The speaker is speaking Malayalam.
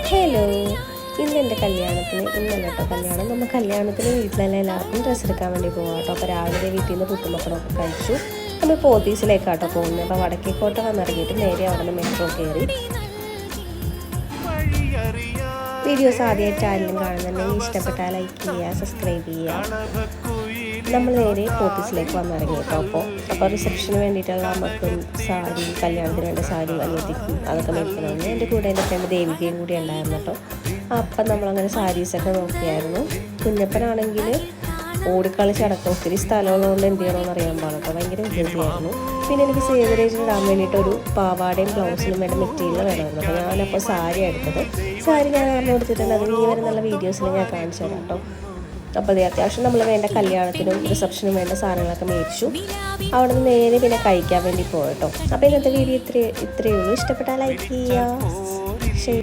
ഹലോ, ഇന്നെൻ്റെ കല്യാണത്തിന് ഇന്നല്ല കേട്ടോ കല്യാണം. നമ്മൾ കല്യാണത്തിന് വീട്ടിലെല്ലാം എല്ലാവർക്കും ഡ്രസ്സ് എടുക്കാൻ വേണ്ടി പോകാം കേട്ടോ. അപ്പോൾ രാവിലെ വീട്ടിൽ നിന്ന് പുട്ടുമക്കളൊക്കെ കഴിച്ചു. നമ്മൾ പോത്തീസിലേക്കാട്ടോ പോകുന്നത്. അപ്പോൾ വടക്കേക്കോട്ട വന്നിറങ്ങിയിട്ട് നേരെ അവിടെ നിന്ന് മെട്രോ കയറി. വീഡിയോസ് ആദ്യമായിട്ട് ആരെങ്കിലും കാണുന്നുണ്ടെങ്കിൽ ഇഷ്ടപ്പെട്ടാൽ ലൈക്ക് ചെയ്യുക, സബ്സ്ക്രൈബ് ചെയ്യുക. നമ്മൾ നേരെ പോത്തീസിലേക്ക് വന്നിറങ്ങി കേട്ടോ. അപ്പോൾ റിസപ്ഷന് വേണ്ടിയിട്ടുള്ള നമുക്ക് സാരി, കല്യാണത്തിന് വേണ്ട സാരി അനിയത്തിക്കും അതൊക്കെ മേടിക്കണമെന്ന് എൻ്റെ കൂടെ എൻ്റെ ഫ്രണ്ട് ദേവികയും കൂടി ഉണ്ടായിരുന്നു കേട്ടോ. അപ്പം നമ്മളങ്ങനെ സാരീസൊക്കെ നോക്കിയായിരുന്നു. കുഞ്ഞപ്പനാണെങ്കിൽ ഓടിക്കളിച്ചടക്കം ഒത്തിരി സ്ഥലമുള്ളതുകൊണ്ട് എന്ത് ചെയ്യണമെന്ന് അറിയാൻ പാടില്ല, ഭയങ്കര വികൃതിയായിരുന്നു. പിന്നെ എനിക്ക് സേവറേജിൽ ഇടാൻ വേണ്ടിയിട്ട് ഒരു പാവാടയും ബ്ലൗസിനും വേണ്ട മെറ്റീരിയൽ വേണമായിരുന്നു. അപ്പോൾ ഞാനപ്പോൾ സാരി എടുത്തത്. സാരി ഞാൻ പറഞ്ഞു കൊടുത്തിട്ടുണ്ട്, അത് ഈ വരുന്നുള്ള വീഡിയോസിൽ ഞാൻ കാണിച്ചു തരാം കേട്ടോ. അപ്പോൾ അത് അത്യാവശ്യം നമ്മൾ വേണ്ട കല്യാണത്തിനും റിസപ്ഷനും വേണ്ട സാധനങ്ങളൊക്കെ മേടിച്ചു. അവിടെ നിന്ന് നേരെ പിന്നെ കഴിക്കാൻ വേണ്ടി പോയിട്ടോ. അപ്പോൾ ഇന്നത്തെ വീഡിയോ ഇത്രയേ ഉള്ളൂ. ഇഷ്ടപ്പെട്ടാൽ ലൈക്ക് ചെയ്യുക. ശരി.